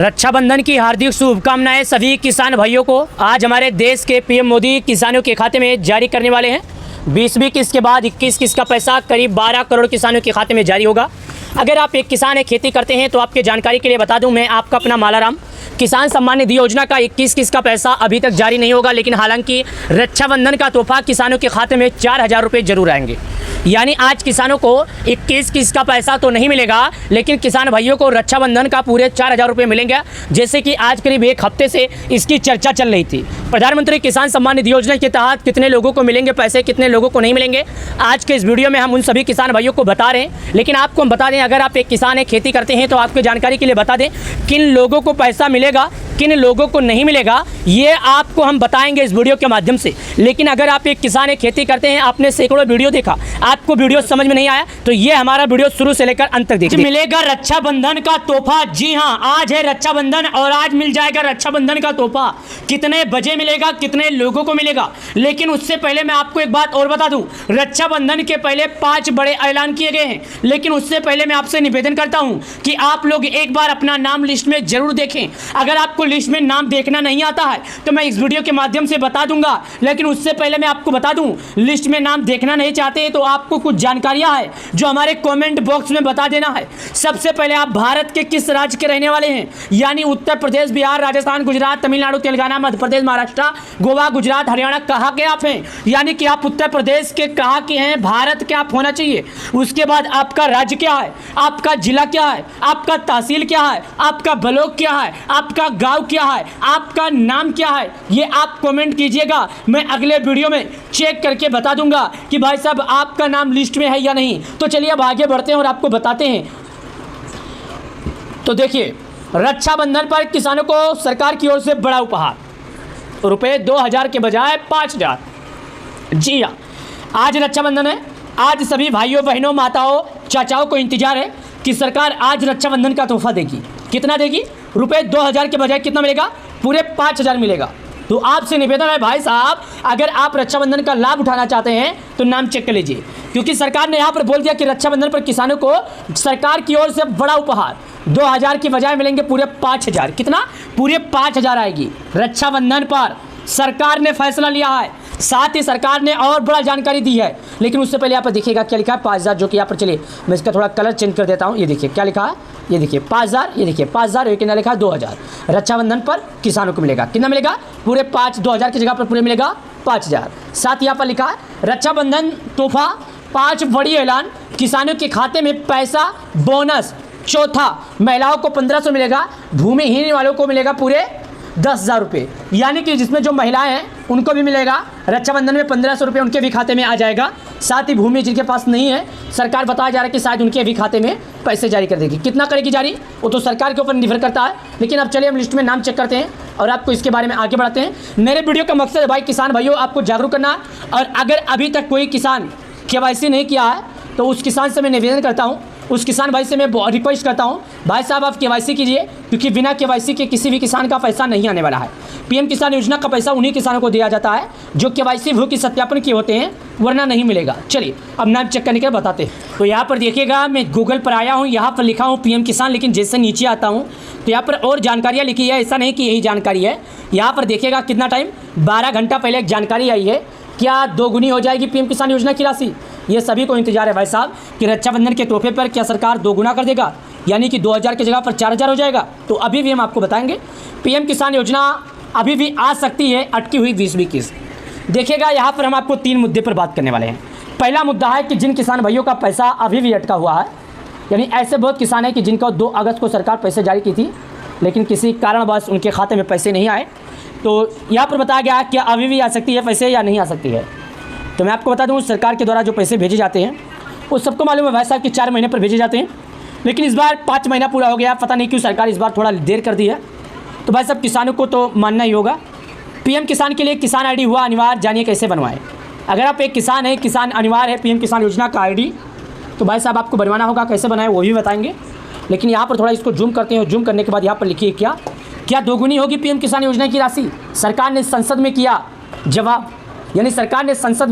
रक्षाबंधन की हार्दिक शुभकामनाएं सभी किसान भाइयों को। आज हमारे देश के पीएम मोदी किसानों के खाते में जारी करने वाले हैं। 20वीं किस्त के बाद 21 किस्त का पैसा करीब 12 करोड़ किसानों के खाते में जारी होगा। अगर आप एक किसान है, खेती करते हैं, तो आपके जानकारी के लिए बता दूं, मैं आपका अपना मालाराम। किसान सम्मान निधि योजना का 21 किस्त का पैसा अभी तक जारी नहीं होगा, लेकिन हालांकि रक्षाबंधन का तोहफा किसानों के खाते में 4000 रुपये जरूर आएंगे। यानी आज किसानों को 21 किस्त का पैसा तो नहीं मिलेगा, लेकिन किसान भाइयों को रक्षाबंधन का पूरे 4000 रुपये मिलेंगे। जैसे कि आज करीब एक हफ्ते से इसकी चर्चा चल रही थी। प्रधानमंत्री किसान सम्मान निधि योजना के तहत कितने लोगों को मिलेंगे पैसे, कितने लोगों को नहीं मिलेंगे, आज के इस वीडियो में हम उन सभी किसान भाइयों को बता रहे हैं। लेकिन आपको हम बता दें, अगर आप एक किसान है, खेती करते हैं, तो आपकी जानकारी के लिए बता दें किन लोगों को पैसा मिलेगा, किन लोगों को नहीं मिलेगा, ये आपको हम बताएंगे इस वीडियो के माध्यम से। लेकिन अगर आप एक किसान है, खेती करते हैं, आपने सैकड़ों वीडियो देखा, आपको वीडियो समझ में नहीं आया, तो ये हमारा वीडियो शुरू से लेकर अंत तक देखिए। मिलेगा रक्षाबंधन का तोहफा। जी हाँ, आज है रक्षाबंधन और आज मिल जाएगा रक्षाबंधन का तोहफा। कितने बजे मिलेगा, कितने लोगों को मिलेगा, लेकिन उससे पहले मैं आपको एक बात और बता दूं। रक्षाबंधन के पहले 5 बड़े ऐलान किए गए हैं, लेकिन उससे पहले मैं आपसे निवेदन करता हूं कि आप लोग एक बार अपना नाम लिस्ट में जरूर देखें। अगर आपको लिस्ट में नाम देखना नहीं आता है तो मैं इस वीडियो के माध्यम से बता दूंगा, लेकिन उससे पहले मैं आपको बता दूं, लिस्ट में नाम देखना नहीं चाहते तो आपको कुछ जानकारियां है जो हमारे कमेंट बॉक्स में बता देना है। सबसे पहले आप भारत के किस राज्य के रहने वाले हैं, यानी उत्तर प्रदेश, बिहार, राजस्थान, गुजरात, तमिलनाडु, तेलंगाना, मध्य प्रदेश, महाराष्ट्र, गोवा, गुजरात, हरियाणा, कहाँ के आप हैं, यानी कि आप उत्तर प्रदेश के कहाँ के हैं, भारत के आप होना चाहिए। उसके बाद आपका राज्य क्या है, आपका जिला क्या है, आपका तहसील क्या है, आपका ब्लॉक क्या है, आपका गांव क्या है, आपका नाम क्या है, ये आप कमेंट कीजिएगा। मैं अगले वीडियो में चेक करके बता दूंगा कि भाई साहब आपका नाम लिस्ट में है या नहीं। तो चलिए अब आगे बढ़ते हैं और आपको बताते हैं। तो देखिए, रक्षाबंधन पर किसानों को सरकार की ओर से बड़ा उपहार, रुपये 2000 के बजाय 5000। जी हाँ, आज रक्षाबंधन है। आज सभी भाइयों, बहनों, माताओं, चाचाओं को इंतजार है कि सरकार आज रक्षाबंधन का तोहफा देगी। कितना देगी? रुपये 2000 के बजाय कितना मिलेगा? पूरे 5000 मिलेगा। तो आपसे निवेदन है भाई साहब, अगर आप रक्षाबंधन का लाभ उठाना चाहते हैं तो नाम चेक कर लीजिए, क्योंकि सरकार ने यहाँ पर बोल दिया कि रक्षाबंधन पर किसानों को सरकार की ओर से बड़ा उपहार 2000 की बजाय मिलेंगे पूरे 5000। कितना? पूरे 5000 आएगी। रक्षाबंधन पर सरकार ने फैसला लिया है। साथ ही सरकार ने और बड़ा जानकारी दी है, लेकिन उससे पहले यहाँ पर देखिएगा क्या लिखा है, 5000, जो कि यहाँ पर, चलिए मैं इसका थोड़ा कलर चेंज कर देता हूँ। ये देखिए क्या लिखा है, ये देखिए 5000, ये देखिए 5000, ये कितना लिखा है 2000। रक्षाबंधन पर किसानों को मिलेगा कितना? मिलेगा पूरे 2000 की जगह पर पूरे मिलेगा 5000। साथ ही यहाँ पर लिखा है रक्षाबंधन तोहफा 5 बड़ी ऐलान, किसानों के खाते में पैसा बोनस। चौथा, महिलाओं को 1500 मिलेगा, भूमिहीन वालों को मिलेगा पूरे 10,000 रुपये, यानी कि जिसमें जो महिलाएं हैं उनको भी मिलेगा रक्षाबंधन में 1500 रुपये उनके भी खाते में आ जाएगा। साथ ही भूमि जिनके पास नहीं है, सरकार बताया जा रहा है कि शायद उनके भी खाते में पैसे जारी कर देगी। कितना करेगी जारी, वो तो सरकार के ऊपर निर्भर करता है। लेकिन अब चलिए हम लिस्ट में नाम चेक करते हैं और आपको इसके बारे में आगे बढ़ाते हैं। मेरे वीडियो का मकसद है भाई किसान भाइयों आपको जागरूक करना। और अगर अभी तक कोई किसान KYC नहीं किया है तो उस किसान से मैं निवेदन करता हूँ, उस किसान भाई से मैं रिक्वेस्ट करता हूँ, भाई साहब आप KYC कीजिए, क्योंकि बिना KYC के किसी भी किसान का पैसा नहीं आने वाला है। PM किसान योजना का पैसा उन्हीं किसानों को दिया जाता है जो KYC भू की सत्यापन किए होते हैं, वरना नहीं मिलेगा। चलिए अब नाम चेक करने के बताते हैं। तो यहाँ पर देखिएगा, मैं गूगल पर आया हूँ, यहाँ पर लिखा हूँ PM किसान, लेकिन जैसे नीचे आता हूँ तो यहाँ पर और जानकारियाँ लिखी है। ऐसा नहीं कि यही जानकारी है। यहाँ पर देखिएगा कितना टाइम, 12 घंटा पहले एक जानकारी आई है, क्या दोगुनी हो जाएगी PM किसान योजना की राशि। ये सभी को इंतजार है भाई साहब कि रक्षाबंधन के तोहफे पर क्या सरकार दोगुना कर देगा, यानी कि 2000 की जगह पर 4000 हो जाएगा। तो अभी भी हम आपको बताएंगे। PM किसान योजना अभी भी आ सकती है अटकी हुई 20वीं किस्त। देखिएगा यहाँ पर हम आपको 3 मुद्दे पर बात करने वाले हैं। पहला मुद्दा है कि जिन किसान भाइयों का पैसा अभी भी अटका हुआ है, यानी ऐसे बहुत किसान हैं कि जिनका 2 अगस्त को सरकार पैसे जारी की थी, लेकिन किसी कारणवश उनके खाते में पैसे नहीं आए। तो यहाँ पर बताया गया कि अभी भी आ सकती है पैसे या नहीं आ सकती है। तो मैं आपको बता दूं, सरकार के द्वारा जो पैसे भेजे जाते हैं वो सबको मालूम है भाई साहब कि 4 महीने पर भेजे जाते हैं, लेकिन इस बार 5 महीना पूरा हो गया। पता नहीं क्यों सरकार इस बार थोड़ा देर कर दी है। तो भाई साहब किसानों को तो मानना ही होगा। PM किसान के लिए किसान ID हुआ अनिवार्य, जानिए कैसे बनवाएं। अगर आप एक किसान हैं, किसान अनिवार्य है PM किसान योजना का ID, तो भाई साहब आपको बनवाना होगा। कैसे बनाएं वो भी बताएंगे। लेकिन यहाँ पर थोड़ा इसको जूम करते हैं, और जूम करने के बाद यहाँ पर लिखिए क्या दोगुनी होगी PM किसान योजना की राशि। सरकार ने संसद में किया जवाब, यानी सरकार ने संसद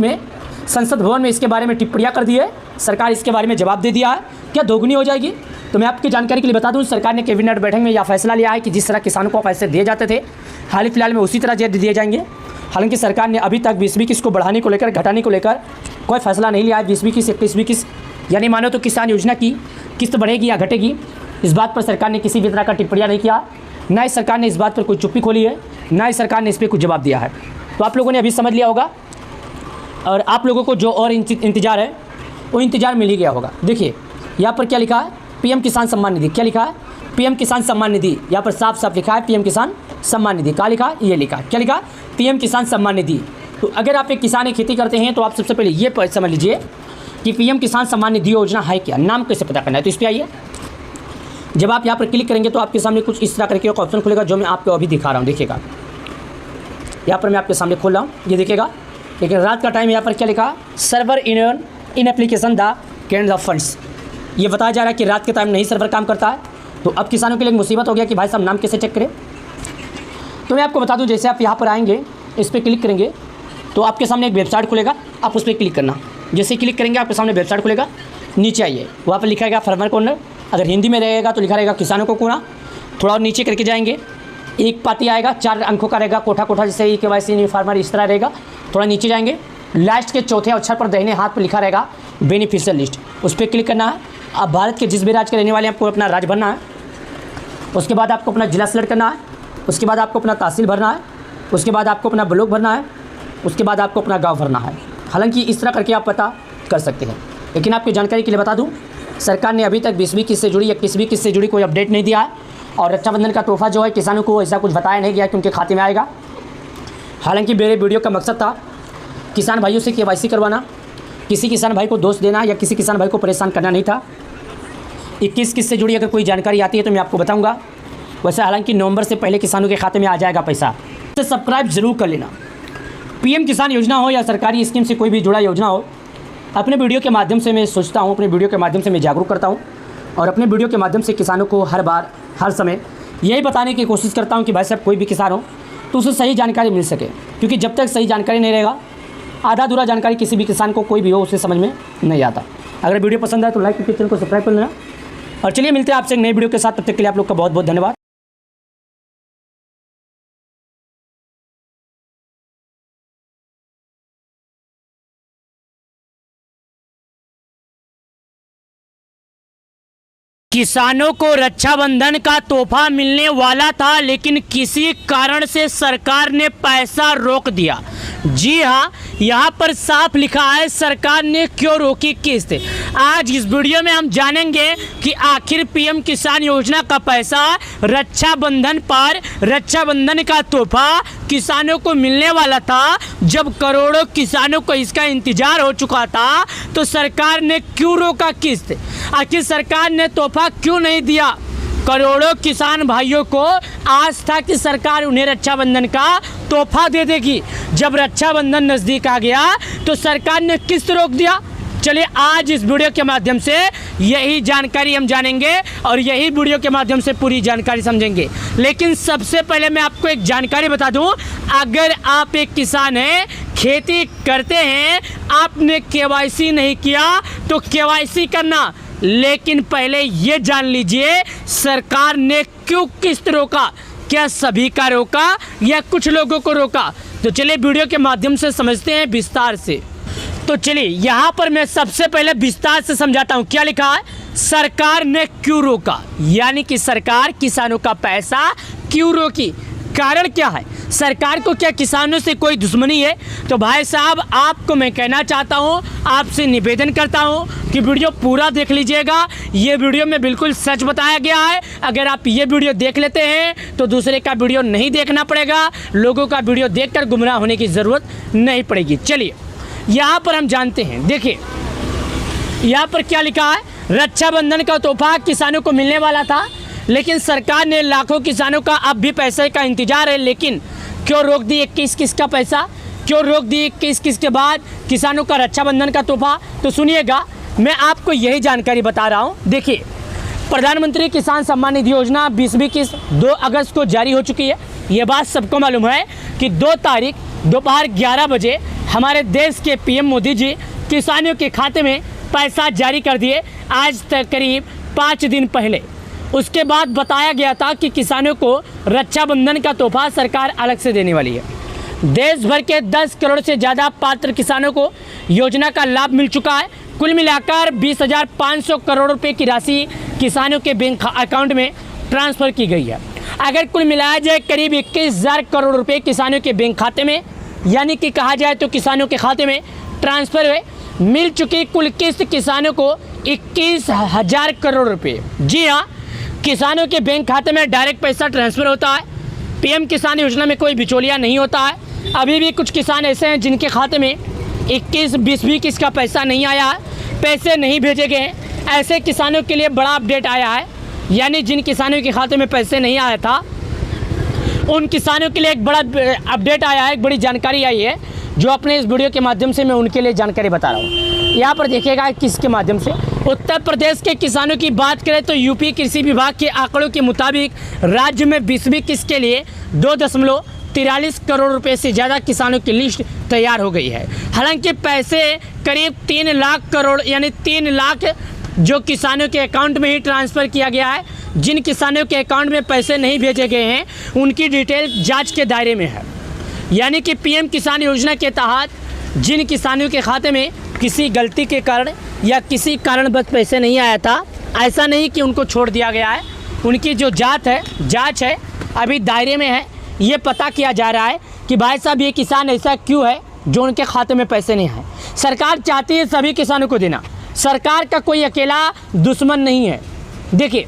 भवन में इसके बारे में टिप्पणियाँ कर दी है। सरकार इसके बारे में जवाब दे दिया है, क्या दोगुनी हो जाएगी। तो मैं आपकी जानकारी के लिए बता दूं, सरकार ने कैबिनेट बैठक में यह फैसला लिया है कि जिस तरह किसानों को पैसे दिए जाते थे हाल ही फिलहाल में उसी तरह दिए जाएंगे। हालांकि सरकार ने अभी तक 20वीं किस्त को बढ़ाने को लेकर, घटाने को लेकर कोई फैसला नहीं लिया है। 20वीं किस्त, 21वीं किस्त, यानी मानो तो किसान योजना की किस्त बढ़ेगी या घटेगी, इस बात पर सरकार ने किसी भी तरह का टिप्पणियाँ नहीं किया। ना ही सरकार ने इस बात पर कोई चुप्पी खोली है, ना ही सरकार ने इस पर कुछ जवाब दिया है। तो आप लोगों ने अभी समझ लिया होगा, और आप लोगों को जो और इंतजार है वो इंतजार मिल ही गया होगा। देखिए यहाँ पर क्या लिखा है, पीएम किसान सम्मान निधि। क्या लिखा है? पीएम किसान सम्मान निधि। यहाँ पर साफ साफ लिखा है पीएम किसान सम्मान निधि। कहाँ लिखा? ये लिखा। क्या लिखा? पीएम किसान सम्मान निधि। तो अगर आप एक किसान खेती करते हैं तो आप सबसे पहले ये समझ लीजिए कि पीएम किसान सम्मान निधि योजना है क्या, नाम कैसे पता करना है। तो इस पर आइए, जब आप यहाँ पर क्लिक करेंगे तो आपके सामने कुछ इस तरह करके एक ऑप्शन खुलेगा, जो मैं आपको अभी दिखा रहा हूँ। देखिएगा यहाँ पर मैं आपके सामने खोल रहा हूँ, ये देखिएगा। लेकिन रात का टाइम यहाँ पर क्या लिखा? Server in application the kind of funds. ये बताया जा रहा है कि रात के टाइम नहीं सर्वर काम करता है। तो अब किसानों के लिए एक मुसीबत हो गया कि भाई साहब नाम कैसे चेक करें। तो मैं आपको बता दूं, जैसे आप यहाँ पर आएंगे, इस पर क्लिक करेंगे तो आपके सामने एक वेबसाइट खुलेगा, आप उस पर क्लिक करना। जैसे क्लिक करेंगे आपके सामने वेबसाइट खुलेगा, नीचे आइए, वहाँ पर लिखा रहेगा फार्मर कॉर्नर। अगर हिंदी में रहेगा तो लिखा रहेगा किसानों को कोना। थोड़ा और नीचे करके जाएंगे, एक पाती आएगा, 4 अंकों का रहेगा, कोठा कोठा, जैसे KYC न्यू फार्मर इस तरह रहेगा। थोड़ा नीचे जाएंगे, लास्ट के चौथे अक्षर पर दाहिने हाथ पर लिखा रहेगा बेनिफिशियल लिस्ट, उस पर क्लिक करना है। आप भारत के जिस भी राज्य के रहने वाले हैं आपको अपना राज्य भरना है। उसके बाद आपको अपना जिला सेलेक्ट करना है। उसके बाद आपको अपना तहसील भरना है। उसके बाद आपको अपना ब्लॉक भरना है। उसके बाद आपको अपना गांव भरना है। हालांकि इस तरह करके आप पता कर सकते हैं, लेकिन आपकी जानकारी के लिए बता दूं, सरकार ने अभी तक 20वीं किस्त से जुड़ी, 21वीं किस्त से जुड़ी कोई अपडेट नहीं दिया है। और रक्षाबंधन का तोहफा जो है किसानों को ऐसा कुछ बताया नहीं गया कि उनके खाते में आएगा। हालांकि मेरे वीडियो का मकसद था किसान भाइयों से KYC करवाना, किसी किसान भाई को दोष देना या किसी किसान भाई को परेशान करना नहीं था। 21 किस्त से जुड़ी अगर कोई जानकारी आती है तो मैं आपको बताऊंगा। वैसे हालांकि नवंबर से पहले किसानों के खाते में आ जाएगा पैसा। तो सब्सक्राइब जरूर कर लेना। पीएम किसान योजना हो या सरकारी स्कीम से कोई भी जुड़ा योजना हो, अपने वीडियो के माध्यम से मैं सोचता हूँ, अपने वीडियो के माध्यम से मैं जागरूक करता हूँ, और अपने वीडियो के माध्यम से किसानों को हर बार हर समय यही बताने की कोशिश करता हूँ कि भाई साहब कोई भी किसान हो तो उसे सही जानकारी मिल सके। क्योंकि जब तक सही जानकारी नहीं रहेगा, आधा अधूरा जानकारी किसी भी किसान को कोई भी हो उसे समझ में नहीं आता। अगर वीडियो पसंद आए तो लाइक करके चैनल को सब्सक्राइब कर लेना। और चलिए मिलते हैं आपसे एक नई वीडियो के साथ, तब तक के लिए आप लोग का बहुत बहुत धन्यवाद। किसानों को रक्षाबंधन का तोहफा मिलने वाला था, लेकिन किसी कारण से सरकार ने पैसा रोक दिया। जी हाँ, यहाँ पर साफ लिखा है सरकार ने क्यों रोकी किस्त। आज इस वीडियो में हम जानेंगे कि आखिर पीएम किसान योजना का पैसा रक्षाबंधन पर, रक्षाबंधन का तोहफा किसानों को मिलने वाला था, जब करोड़ों किसानों को इसका इंतजार हो चुका था, तो सरकार ने क्यों रोका किस्त। आखिर सरकार ने तोहफा क्यों नहीं दिया। करोड़ों किसान भाइयों को आस था कि सरकार उन्हें रक्षाबंधन का तोहफा दे देगी। जब रक्षाबंधन नज़दीक आ गया तो सरकार ने किस्त रोक दिया। चलिए आज इस वीडियो के माध्यम से यही जानकारी हम जानेंगे और यही वीडियो के माध्यम से पूरी जानकारी समझेंगे। लेकिन सबसे पहले मैं आपको एक जानकारी बता दूं, अगर आप एक किसान हैं, खेती करते हैं, आपने KYC नहीं किया तो KYC करना। लेकिन पहले ये जान लीजिए सरकार ने क्यों किस्त रोका। क्या सभी का रोका या कुछ लोगों को रोका? तो चलिए वीडियो के माध्यम से समझते हैं विस्तार से। तो चलिए यहाँ पर मैं सबसे पहले विस्तार से समझाता हूँ। क्या लिखा है? सरकार ने क्यों रोका, यानी कि सरकार किसानों का पैसा क्यों रोकी। कारण क्या है? सरकार को क्या किसानों से कोई दुश्मनी है? तो भाई साहब आपको मैं कहना चाहता हूँ, आपसे निवेदन करता हूँ कि वीडियो पूरा देख लीजिएगा। ये वीडियो में बिल्कुल सच बताया गया है। अगर आप ये वीडियो देख लेते हैं तो दूसरे का वीडियो नहीं देखना पड़ेगा, लोगों का वीडियो देखकर गुमराह होने की ज़रूरत नहीं पड़ेगी। चलिए यहाँ पर हम जानते हैं। देखिए यहाँ पर क्या लिखा है, रक्षाबंधन का तोहफा किसानों को मिलने वाला था, लेकिन सरकार ने लाखों किसानों का अब भी पैसे का इंतजार है, लेकिन क्यों रोक दी 21 किस्त का पैसा, क्यों रोक दी 21 किस्त के बाद किसानों का रक्षाबंधन का तोहफा। तो सुनिएगा, मैं आपको यही जानकारी बता रहा हूँ। देखिए प्रधानमंत्री किसान सम्मान निधि योजना 20वीं किस्त 2 अगस्त को जारी हो चुकी है। ये बात सबको मालूम है कि 2 तारीख दोपहर 11 बजे हमारे देश के PM मोदी जी किसानों के खाते में पैसा जारी कर दिए। आज तक करीब 5 दिन पहले। उसके बाद बताया गया था कि किसानों को रक्षाबंधन का तोहफा सरकार अलग से देने वाली है। देश भर के 10 करोड़ से ज़्यादा पात्र किसानों को योजना का लाभ मिल चुका है। कुल मिलाकर 20,500 करोड़ रुपए की राशि किसानों के बैंक अकाउंट में ट्रांसफ़र की गई है। अगर कुल मिलाया जाए करीब 21,000 करोड़ रुपए किसानों के बैंक खाते में, यानी कि कहा जाए तो किसानों के खाते में ट्रांसफ़र हुए। मिल चुकी कुल किस्त किसानों को 21,000 करोड़ रुपए। जी हाँ, किसानों के बैंक खाते में डायरेक्ट पैसा ट्रांसफ़र होता है। पीएम किसान योजना में कोई बिचौलिया नहीं होता है। अभी भी कुछ किसान ऐसे हैं जिनके खाते में 21, 20 किस्त का पैसा नहीं आया है, पैसे नहीं भेजे गए हैं। ऐसे किसानों के लिए बड़ा अपडेट आया है, यानी जिन किसानों के खाते में पैसे नहीं आया था उन किसानों के लिए एक बड़ा अपडेट आया है, एक बड़ी जानकारी आई है, जो अपने इस वीडियो के माध्यम से मैं उनके लिए जानकारी बता रहा हूँ। यहाँ पर देखिएगा किसके माध्यम से। उत्तर प्रदेश के किसानों की बात करें तो यूपी कृषि विभाग के आंकड़ों के मुताबिक राज्य में 20वीं किस्त के लिए 2.43 करोड़ रुपए से ज़्यादा किसानों की लिस्ट तैयार हो गई है। हालांकि पैसे करीब 3 लाख करोड़ यानी 3 लाख जो किसानों के अकाउंट में ही ट्रांसफ़र किया गया है। जिन किसानों के अकाउंट में पैसे नहीं भेजे गए हैं उनकी डिटेल जांच के दायरे में है। यानी कि पीएम किसान योजना के तहत जिन किसानों के खाते में किसी गलती के कारण या किसी कारणवश पैसे नहीं आया था, ऐसा नहीं कि उनको छोड़ दिया गया है। उनकी जो जांच है अभी दायरे में है। ये पता किया जा रहा है कि भाई साहब ये किसान ऐसा क्यों है जो उनके खाते में पैसे नहीं आए। सरकार चाहती है सभी किसानों को देना, सरकार का कोई अकेला दुश्मन नहीं है। देखिए,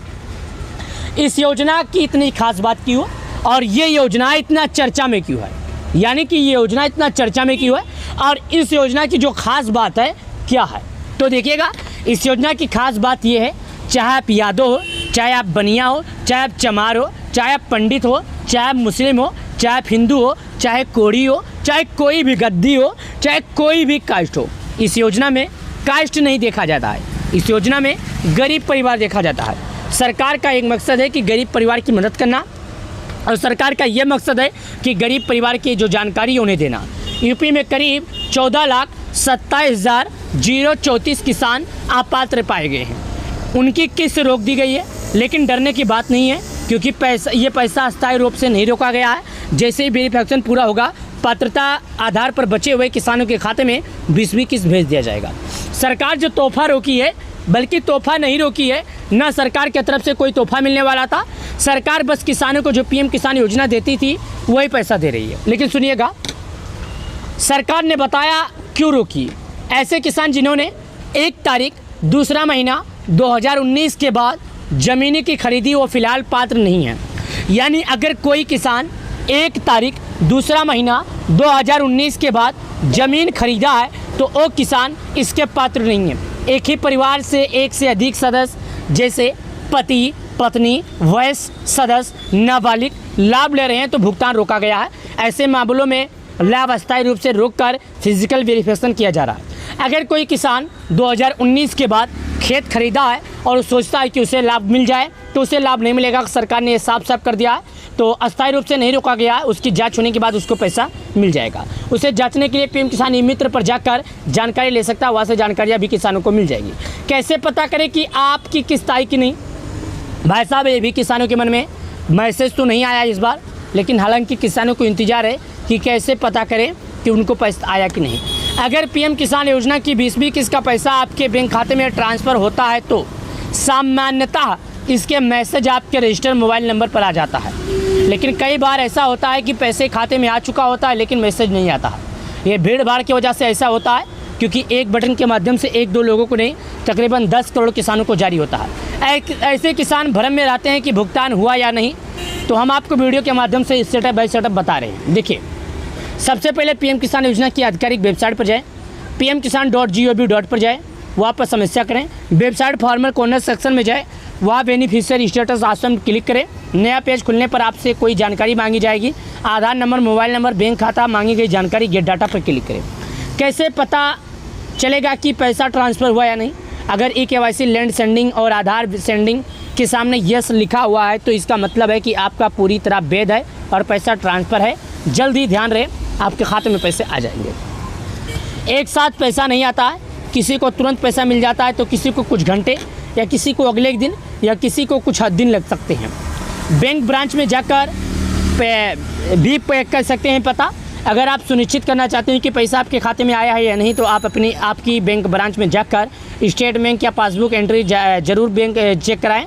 इस योजना की इतनी खास बात क्यों और ये योजना इतना चर्चा में क्यों है, यानी कि ये योजना इतना चर्चा में क्यों है और इस योजना की जो खास बात है क्या है, तो देखिएगा। इस योजना की खास बात ये है, चाहे आप यादव हो, चाहे आप बनिया हो, चाहे आप चमार हो, चाहे आप पंडित हो, चाहे आप मुस्लिम हो, चाहे आप हिंदू हो, चाहे कोड़ी हो, चाहे कोई भी गद्दी हो, चाहे कोई भी कास्ट हो, इस योजना में कास्ट नहीं देखा जाता है। इस योजना में गरीब परिवार देखा जाता है। सरकार का एक मकसद है कि गरीब परिवार की मदद करना और सरकार का ये मकसद है कि गरीब परिवार की जो जानकारी है उन्हें देना। यूपी में करीब 14,27,034 किसान अपात्र पाए गए हैं। उनकी किस्त रोक दी गई है, लेकिन डरने की बात नहीं है क्योंकि पैसा अस्थायी रूप से नहीं रोका गया है। जैसे ही वेरिफिकेशन पूरा होगा, पात्रता आधार पर बचे हुए किसानों के खाते में 20वीं किस्त भेज दिया जाएगा। सरकार जो तोहफा रोकी है, बल्कि तोहफा नहीं रोकी है, ना सरकार की तरफ से कोई तोहफा मिलने वाला था। सरकार बस किसानों को जो पीएम किसान योजना देती थी वही पैसा दे रही है। लेकिन सुनिएगा, सरकार ने बताया क्यों रोकी। ऐसे किसान जिन्होंने 1 तारीख 2 महीना 2019 के बाद ज़मीन की खरीदी वो फ़िलहाल पात्र नहीं है। यानी अगर कोई किसान 1 तारीख 2 महीना 2019 के बाद ज़मीन खरीदा है तो वो किसान इसके पात्र नहीं है। एक ही परिवार से एक से अधिक सदस्य जैसे पति, पत्नी, वयस्क सदस्य, नाबालिग लाभ ले रहे हैं तो भुगतान रोका गया है। ऐसे मामलों में लाभ अस्थायी रूप से रोककर फिजिकल वेरिफिकेशन किया जा रहा है। अगर कोई किसान 2019 के बाद खेत खरीदा है और सोचता है कि उसे लाभ मिल जाए तो उसे लाभ नहीं मिलेगा। सरकार ने ये साफ कर दिया है, तो अस्थायी रूप से नहीं रोका गया है। उसकी जांच होने के बाद उसको पैसा मिल जाएगा। उसे जांचने के लिए पीएम किसान ई मित्र पर जाकर जानकारी ले सकता है, वहाँ से जानकारियाँ भी किसानों को मिल जाएगी। कैसे पता करें कि आपकी किस्त आई कि नहीं? भाई साहब, ये भी किसानों के मन में मैसेज तो नहीं आया इस बार, लेकिन हालांकि किसानों को इंतजार है कि कैसे पता करें कि उनको पैसा आया कि नहीं। अगर पीएम किसान योजना की 20वीं किस्त का पैसा आपके बैंक खाते में ट्रांसफ़र होता है तो सामान्यतः इसके मैसेज आपके रजिस्टर्ड मोबाइल नंबर पर आ जाता है। लेकिन कई बार ऐसा होता है कि पैसे खाते में आ चुका होता है लेकिन मैसेज नहीं आता है। ये भीड़ भाड़ की वजह से ऐसा होता है क्योंकि एक बटन के माध्यम से 1-2 लोगों को नहीं, तकरीबन 10 करोड़ किसानों को जारी होता है। ऐसे किसान भ्रम में रहते हैं कि भुगतान हुआ या नहीं, तो हम आपको वीडियो के माध्यम से स्टेप बाय स्टेप बता रहे हैं। देखिए, सबसे पहले पीएम किसान योजना की आधिकारिक वेबसाइट पर जाएँ, pmkisan.gov.in पर जाएँ, वहाँ पर समस्या करें। वेबसाइट फॉर्मर कॉर्नर सेक्शन में जाए, वहाँ बेनिफिशियरी स्टेटस ऑप्शन क्लिक करें। नया पेज खुलने पर आपसे कोई जानकारी मांगी जाएगी, आधार नंबर, मोबाइल नंबर, बैंक खाता, मांगी गई जानकारी, गेट डाटा पर क्लिक करें। कैसे पता चलेगा कि पैसा ट्रांसफ़र हुआ या नहीं? अगर eKYC लैंड सेंडिंग और आधार सेंडिंग के सामने यस लिखा हुआ है तो इसका मतलब है कि आपका पूरी तरह वैध है और पैसा ट्रांसफ़र है। जल्दी ध्यान रहे, आपके खाते में पैसे आ जाएंगे। एक साथ पैसा नहीं आता है, किसी को तुरंत पैसा मिल जाता है तो किसी को कुछ घंटे, या किसी को अगले दिन या किसी को कुछ दिन लग सकते हैं। बैंक ब्रांच में जाकर भी कर सकते हैं पता। अगर आप सुनिश्चित करना चाहते हैं कि पैसा आपके खाते में आया है या नहीं, तो आप आपकी बैंक ब्रांच में जाकर स्टेट बैंक या पासबुक एंट्री ज़रूर बैंक चेक कराएं।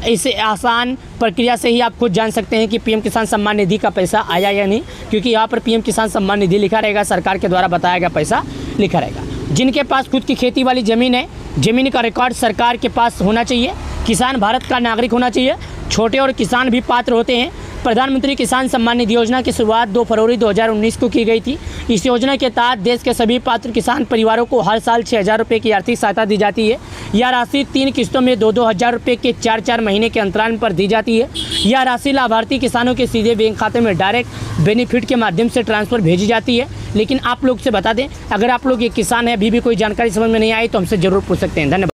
इस आसान प्रक्रिया से ही आप खुद जान सकते हैं कि पीएम किसान सम्मान निधि का पैसा आया या नहीं, क्योंकि यहाँ पर पीएम किसान सम्मान निधि लिखा रहेगा, सरकार के द्वारा बताया गया पैसा लिखा रहेगा। जिनके पास खुद की खेती वाली ज़मीन है, ज़मीन का रिकॉर्ड सरकार के पास होना चाहिए। किसान भारत का नागरिक होना चाहिए। छोटे और किसान भी पात्र होते हैं। प्रधानमंत्री किसान सम्मान निधि योजना की शुरुआत 2 फरवरी 2019 को की गई थी। इस योजना के तहत देश के सभी पात्र किसान परिवारों को हर साल 6,000 रुपये की आर्थिक सहायता दी जाती है। यह राशि 3 किस्तों में 2-2 हज़ार रुपये के 4-4 महीने के अंतराल पर दी जाती है। यह राशि लाभार्थी किसानों के सीधे बैंक खाते में डायरेक्ट बेनिफिट के माध्यम से ट्रांसफ़र भेजी जाती है। लेकिन आप लोग से बता दें, अगर आप लोग ये किसान हैं, अभी भी कोई जानकारी समझ में नहीं आई तो हमसे ज़रूर पूछ सकते हैं। धन्यवाद।